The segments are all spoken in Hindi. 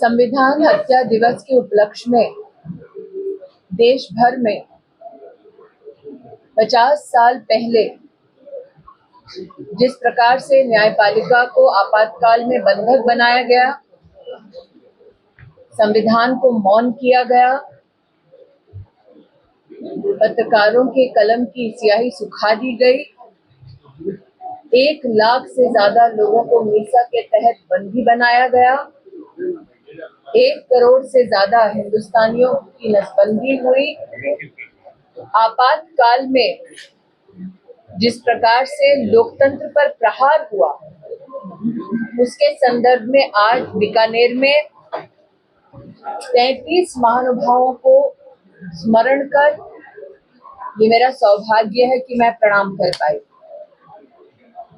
संविधान हत्या दिवस के उपलक्ष्य में देश भर में 50 साल पहले जिस प्रकार से न्यायपालिका को आपातकाल में बंधक बनाया गया, संविधान को मौन किया गया, पत्रकारों के कलम की स्याही सुखा दी गई, 1 लाख से ज्यादा लोगों को मीसा के तहत बंदी बनाया गया, 1 करोड़ से ज्यादा हिंदुस्तानियों की नसबंदी हुई। आपातकाल में जिस प्रकार से लोकतंत्र पर प्रहार हुआ, उसके संदर्भ में आज बीकानेर में 33 महानुभावों को स्मरण कर ये मेरा सौभाग्य है कि मैं प्रणाम कर पाई।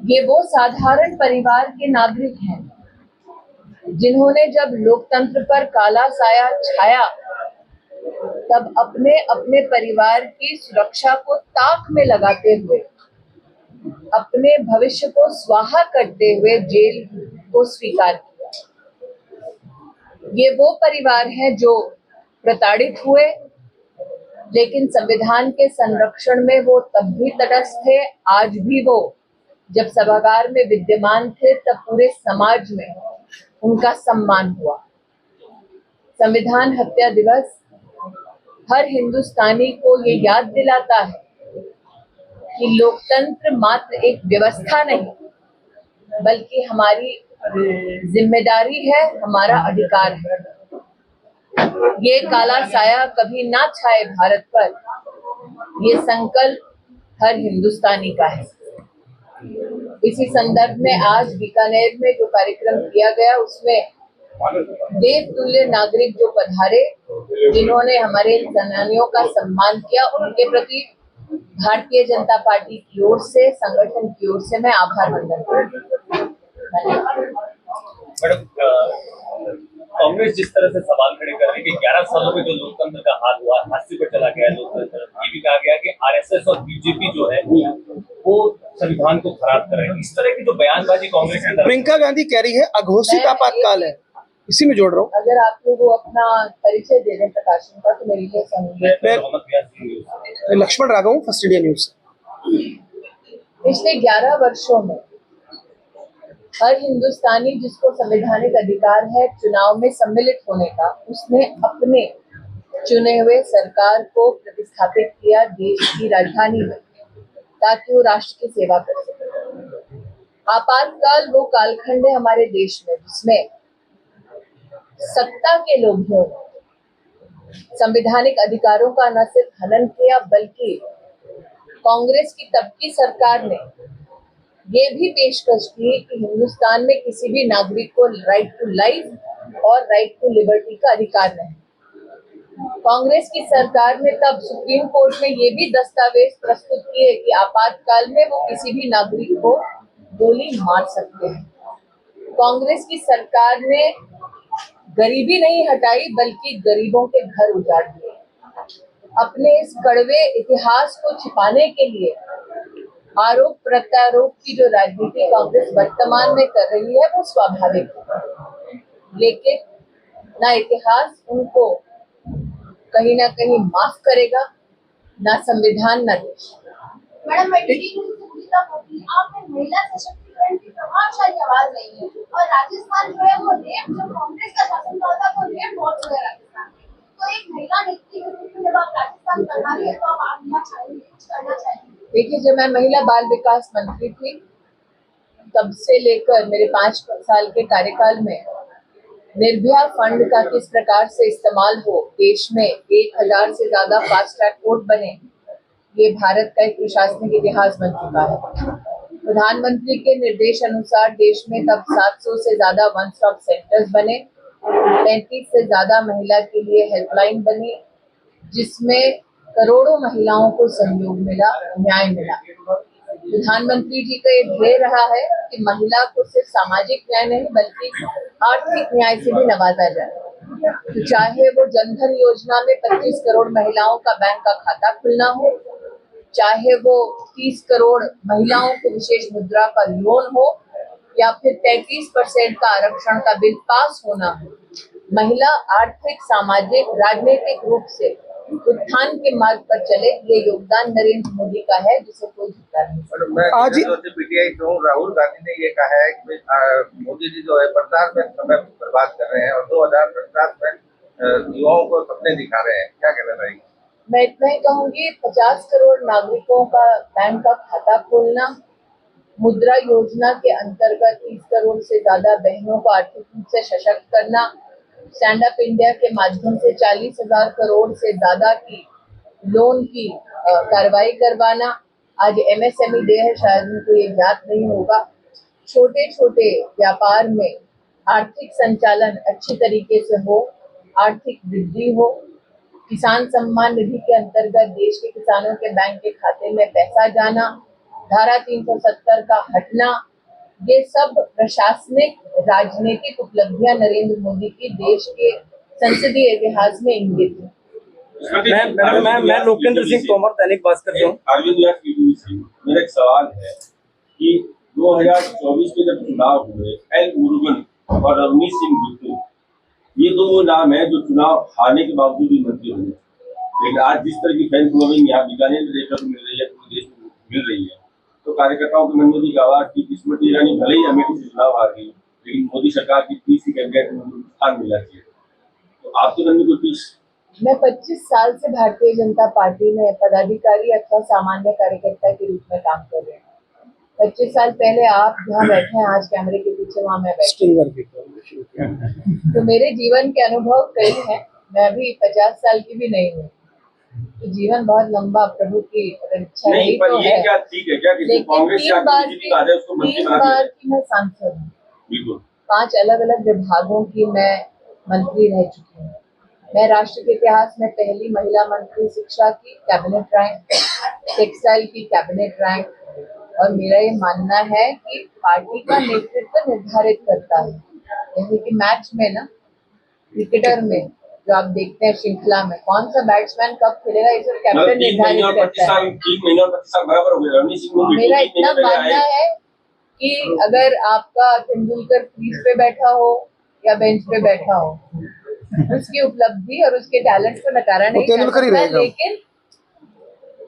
ये वो साधारण परिवार के नागरिक हैं जिन्होंने जब लोकतंत्र पर काला साया छाया तब अपने अपने परिवार की सुरक्षा को ताक में लगाते हुए, अपने भविष्य को स्वाहा करते हुए जेल को स्वीकार किया। ये वो परिवार हैं जो प्रताड़ित हुए, लेकिन संविधान के संरक्षण में वो तब भी तटस्थ थे। आज भी वो जब सभागार में विद्यमान थे तब पूरे समाज में उनका सम्मान हुआ। संविधान हत्या दिवस हर हिंदुस्तानी को ये याद दिलाता है कि लोकतंत्र मात्र एक व्यवस्था नहीं, बल्कि हमारी जिम्मेदारी है, हमारा अधिकार है। ये काला साया कभी ना छाए भारत पर, ये संकल्प हर हिंदुस्तानी का है। इसी संदर्भ में आज बीकानेर में जो कार्यक्रम किया गया, उसमें देवतुल्य नागरिक जो पधारे, जिन्होंने हमारे सेनानियों का सम्मान किया, उनके प्रति भारतीय जनता पार्टी की ओर से, संगठन की ओर से मैं आभार वंदन करती हूँ। मैडम, कांग्रेस जिस तरह से सवाल खड़े कर रही है कि 11 सालों में जो लोकतंत्र का हाल हुआ, हास्य पे चला गया लोकतंत्र, ये भी कहा गया कि आरएसएस और बीजेपी जो है वो संविधान को खराब कर रहे हैं। इस तरह की जो बयानबाजी कांग्रेस की, प्रियंका गांधी कह रही है अघोषित आपातकाल है, इसी में जोड़ रहा हूँ। अगर आप लोग अपना परिचय दे दें प्रकाशन का तो मेरे लिए सहूलियत। मैं Lakshman Raghav, first India news. पिछले 11 वर्षों में हर हिंदुस्तानी जिसको संवैधानिक अधिकार है चुनाव में सम्मिलित होने का, उसने अपने चुने हुए सरकार को प्रतिस्थापित किया देश की राजधानी में, ताकि वो राष्ट्र की सेवा कर सके। आपातकाल वो कालखंड है हमारे देश में जिसमें सत्ता के लोभियों संवैधानिक अधिकारों का न सिर्फ हनन किया, बल्कि कांग्रेस की तब की सरकार ने ये भी पेशकश की कि हिंदुस्तान में किसी भी नागरिक को राइट टू लाइफ और राइट टू लिबर्टी का अधिकार नहीं। कांग्रेस की सरकार ने तब सुप्रीम कोर्ट में ये भी दस्तावेज प्रस्तुत किए कि आपातकाल में वो किसी भी नागरिक को गोली मार सकते हैं। कांग्रेस की सरकार ने गरीबी नहीं हटाई, बल्कि गरीबों के घर उजाड़ दिए। अपने इस कड़वे इतिहास को छिपाने के लिए आरोप प्रत्यारोप की जो राजनीति कांग्रेस वर्तमान में कर रही है वो स्वाभाविक है, लेकिन ना इतिहास उनको कहीं ना कहीं माफ करेगा, ना संविधान, ना देश। मैडम, आपने महिला सशक्तिकरण की प्रभावशाली आवाज रही है और राजस्थान जो है वो रेप, जब कांग्रेस का शासन था तो रेप बहुत हुआ राजस्थान में, तो एक महिला नेत्री के रूप में जब आप राजस्थान करना है तो आप आना चाहिए, कुछ करना चाहिए। देखिए, जब मैं महिला बाल विकास मंत्री थी तब से लेकर मेरे 5 साल के कार्यकाल में निर्भया फंड का किस प्रकार से इस्तेमाल हो, देश में 1000 से ज्यादा फास्ट ट्रैक कोर्ट बने, ये भारत का एक प्रशासनिक इतिहास बन चुका है। प्रधानमंत्री के निर्देश अनुसार देश में तब 700 से ज्यादा वन स्टॉप सेंटर्स बने, 33 से ज्यादा महिला के लिए हेल्पलाइन बनी, जिसमें करोड़ों महिलाओं को सहयोग मिला, न्याय मिला। प्रधानमंत्री जी का ये ध्येय रहा है कि महिला को सिर्फ सामाजिक न्याय नहीं बल्कि आर्थिक न्याय से भी नवाजा जाए। तो चाहे वो जनधन योजना में 25 करोड़ महिलाओं का बैंक का खाता खुलना हो, चाहे वो 30 करोड़ महिलाओं को विशेष मुद्रा का लोन हो, या फिर 33% का आरक्षण का बिल पास होना हो, महिला आर्थिक, सामाजिक, राजनीतिक रूप से उत्थान के मार्ग पर चले, ये योगदान नरेंद्र मोदी का है, जिसे कोई झुका नहीं सकता। मैं आज ही- पीटीआई से हूँ। राहुल गांधी ने ये कहा है कि मोदी जी जो है प्रचार में समय बर्बाद कर रहे हैं और 2050 में युवाओं को सपने दिखा रहे हैं। क्या कहना चाहिए? मैं इतना ही कहूंगी, 50 करोड़ नागरिकों का बैंक का खाता खोलना, मुद्रा योजना के अंतर्गत 30 करोड़ से ज्यादा बहनों को आर्थिक रूप से सशक्त करना, स्टैंड अप इंडिया के माध्यम से 40,000 करोड़ से ज्यादा की लोन की कार्रवाई करवाना। आज MSME डे है, शायद उनको ये ज्ञात नहीं होगा। छोटे छोटे व्यापार में आर्थिक संचालन अच्छी तरीके से हो, आर्थिक वृद्धि हो, किसान सम्मान निधि के अंतर्गत देश के किसानों के बैंक के खाते में पैसा जाना, धारा 370 का हटना, ये सब प्रशासनिक राजनीतिक उपलब्धियां नरेंद्र मोदी की देश के संसदीय इतिहास में इंगित है। मैं लोकेंद्र सिंह तोमर, दैनिक भास्कर से हूँ। मेरा एक सवाल है कि 2024 में जब चुनाव हुए, एल मुरुगन और रवनीत सिंह बिट्टू, ये दो वो नाम है जो चुनाव हारने के बावजूद भी मंत्री बने। लेकिन आज जिस तरह की फैन फॉलोइंग यहाँ बीकानेर में देखने को मिल रही है, पूरे देश में मिल रही है, तो कार्यकर्ताओं के मन में भी आवाज की स्मृति ईरानी भले ही अमेठी से चुनाव हार गई, लेकिन मोदी सरकार की तीसरी कैबिनेट में स्थान मिला चाहिए। तो आपके मन में कोई पीस? मैं 25 साल से भारतीय जनता पार्टी में पदाधिकारी अथवा सामान्य कार्यकर्ता के रूप में काम कर रही हूँ। 25 साल पहले आप जहाँ बैठे हैं, आज कैमरे के पीछे, वहाँ मैं बैठी। तो मेरे जीवन के अनुभव कई हैं। मैं अभी 50 साल की भी नहीं हूँ, तो जीवन बहुत लंबा, प्रभु की अगर इच्छा नहीं, पर तो ये है। क्या ठीक है क्या कि लेकिन कांग्रेस से आके बीजेपी का आ जाए, उसको मंत्री 3 बना बार दिया? की मैं सांसद हूँ। बिल्कुल। 5 अलग अलग विभागों की मैं मंत्री रह चुकी हूँ। मैं राष्ट्र के इतिहास में पहली महिला मंत्री शिक्षा की कैबिनेट रैंक, टेक्सटाइल की कैबिनेट रैंक, और मेरा ये मानना है कि पार्टी का नेतृत्व निर्धारित करता है। जैसे कि मैच में ना, क्रिकेटर में जो आप देखते हैं श्रृंखला में, कौन सा बैट्समैन कब खेलेगा, ये सब कैप्टन निर्धारित करता है। 3 महीने और 25 साल बराबर हो गए। रवनीत सिंह को मेरा इतना मानना है कि अगर आपका तेंदुलकर क्रीज पे बैठा हो या बेंच पे बैठा हो, उसकी उपलब्धि और उसके टैलेंट को नकारा नहीं जा सकता, लेकिन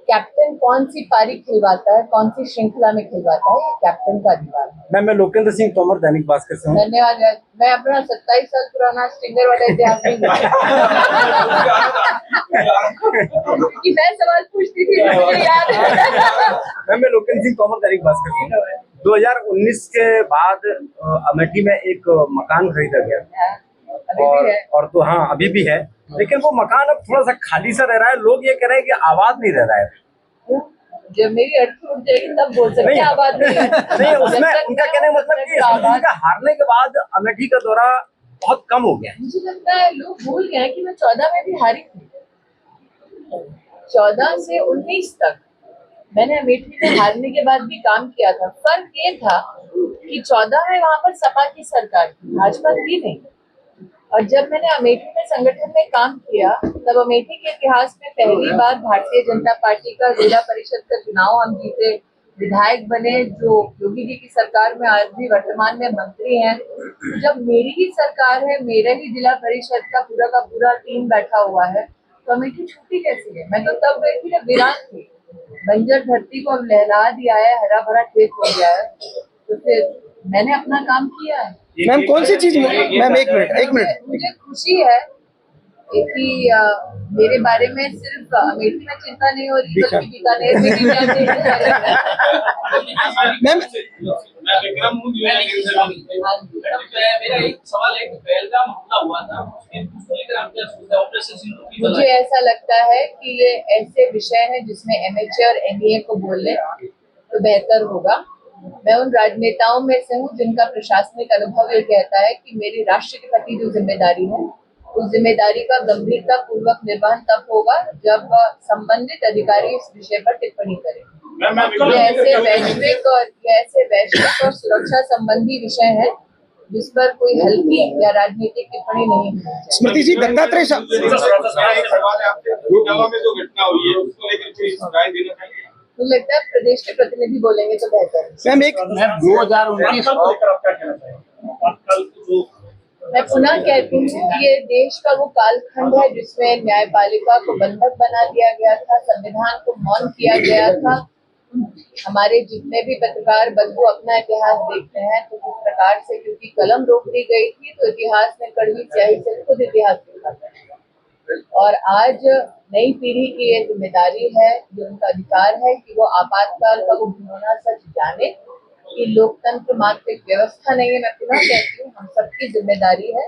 कैप्टन कौन सी पारी खिलवाता है, कौन सी श्रृंखला में खिलवाता है, ये कैप्टन का अधिकार है। मैं लोकेंद्र सिंह तोमर, दैनिक भास्कर से हूँ। धन्यवाद। मैं अपना 27 साल पुराना स्टिंगर वाला इतिहास नहीं कि मैं सवाल पूछती थी, मुझे याद है। मैं लोकेंद्र सिंह तोमर, दैनिक भास्कर से हूँ। 2019 के बाद अमेठी में एक मकान खरीदा गया, और तो हाँ अभी भी है, लेकिन वो मकान अब थोड़ा सा खाली सा रह रहा है। लोग ये कह रहे हैं कि आबाद नहीं रह रहा है। जब मेरी अर्थी उठ जाएगी तब बोल सकते हैं आबाद नहीं है। नहीं, उसमें उनका कहने का मतलब कि उनका हारने के बाद अमेठी का दौरा बहुत कम हो गया। मुझे लगता है लोग भूल गए कि मैं 14 में भी हारी थी। 14 से 19 तक मैंने अमेठी में हारने के बाद भी काम किया था। फर्क ये था कि 14 में वहां पर सपा की सरकार थी, भाजपा थी नहीं। और जब मैंने अमेठी में संगठन में काम किया, तब अमेठी के इतिहास में पहली बार भारतीय जनता पार्टी का जिला परिषद का चुनाव हम जीते, विधायक बने, जो योगी जी की सरकार में आज भी वर्तमान में मंत्री हैं। जब मेरी ही सरकार है, मेरे ही जिला परिषद का पूरा टीम बैठा हुआ है, तो अमेठी छूटी कैसी है? मैं तो तब गई थी जब वीरान थी। बंजर धरती को अब लहला दिया है, हरा भरा खेत हो गया है, तो फिर मैंने अपना काम किया है। मैम कौन सी चीज? मैम एक मिनट। मुझे खुशी है कि मेरे बारे में सिर्फ अमेठी में चिंता नहीं हो रही, बल्कि बीकानेर में भी मैम विक्रम मेरा एक सवाल है कि पहलगाम हमला हुआ था, उसको लेकर आप क्या सोचते हैं? ऑपरेशन सिंदूर की मुझे ऐसा लगता है कि ये ऐसे विषय हैं जिसमें MHA और NEA को बोल ले तो बेहतर होगा। मैं उन राजनेताओं में से हूँ जिनका प्रशासनिक अनुभव ये कहता है कि मेरी राष्ट्र के प्रति जो जिम्मेदारी है, उस जिम्मेदारी का गंभीरता पूर्वक निर्वहन तब होगा जब संबंधित अधिकारी इस विषय पर टिप्पणी करें। ये ऐसे वैश्विक और सुरक्षा संबंधी विषय है जिस पर कोई हल्की या राजनीतिक टिप्पणी नहीं होनी चाहिए। स्मृति जी, दत्तात्रेय साहब जो घटना हुई है उसको लेकर कोई राय देना चाहिए? मुझे लगता है प्रदेश के प्रतिनिधि बोलेंगे तो बेहतर है। मैम एक 2019 को लेकर आप क्या कहना चाहेंगे? कल जो मैं पुनः कहती हूँ, ये देश का वो कालखंड है जिसमें न्यायपालिका को बंधक बना दिया गया था, संविधान को मौन किया गया था। हमारे जितने भी पत्रकार बंधु अपना इतिहास देखते हैं तो किस प्रकार से, क्योंकि कलम रोक दी गई थी तो इतिहास में कड़वी स्याही से खुद इतिहास लिखा गया। और आज नई पीढ़ी की ये जिम्मेदारी है, जो उनका अधिकार है कि वो आपातकाल का वो घिनौना सच जाने कि लोकतंत्र मात्र एक व्यवस्था नहीं है। मैं पुनः कहती हूँ, हम सबकी जिम्मेदारी है